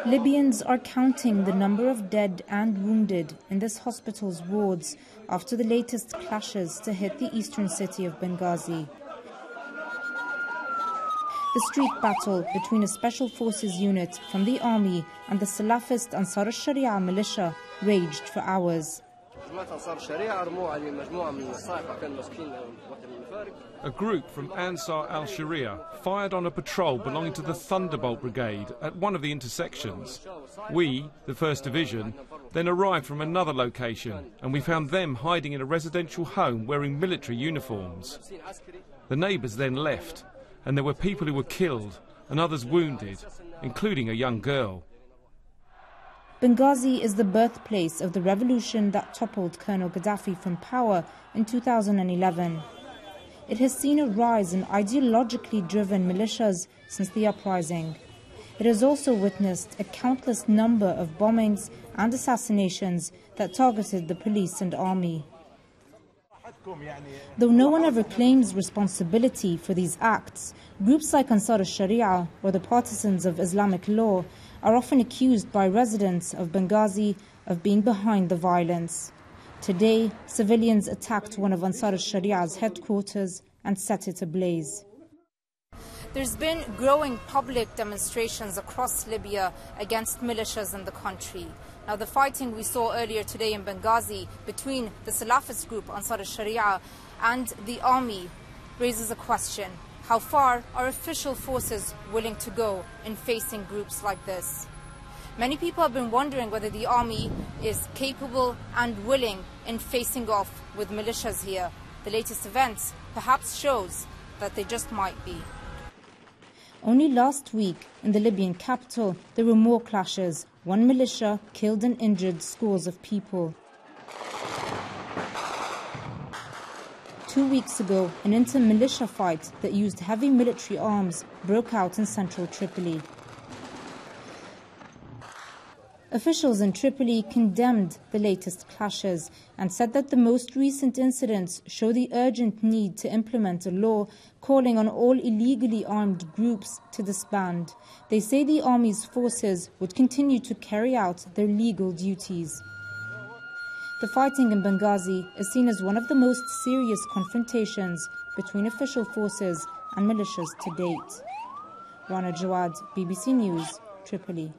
Libyans are counting the number of dead and wounded in this hospital's wards after the latest clashes to hit the eastern city of Benghazi. The street battle between a special forces unit from the army and the Salafist Ansar Al-Sharia militia raged for hours. A group from Ansar Al-Sharia fired on a patrol belonging to the Thunderbolt Brigade at one of the intersections. We, the 1st Division, then arrived from another location and we found them hiding in a residential home wearing military uniforms. The neighbours then left and there were people who were killed and others wounded, including a young girl. Benghazi is the birthplace of the revolution that toppled Colonel Gaddafi from power in 2011. It has seen a rise in ideologically driven militias since the uprising. It has also witnessed a countless number of bombings and assassinations that targeted the police and army. Though no one ever claims responsibility for these acts, groups like Ansar Al-Sharia or the partisans of Islamic law are often accused by residents of Benghazi of being behind the violence. Today, civilians attacked one of Ansar Al-Sharia's headquarters and set it ablaze. There's been growing public demonstrations across Libya against militias in the country. Now, the fighting we saw earlier today in Benghazi between the Salafist group Ansar Al-Sharia and the army raises a question. How far are official forces willing to go in facing groups like this? Many people have been wondering whether the army is capable and willing in facing off with militias here. The latest events perhaps shows that they just might be. Only last week, in the Libyan capital, there were more clashes. One militia killed and injured scores of people. 2 weeks ago, an inter-militia fight that used heavy military arms broke out in central Tripoli. Officials in Tripoli condemned the latest clashes and said that the most recent incidents show the urgent need to implement a law calling on all illegally armed groups to disband. They say the army's forces would continue to carry out their legal duties. The fighting in Benghazi is seen as one of the most serious confrontations between official forces and militias to date. Rana Jawad, BBC News, Tripoli.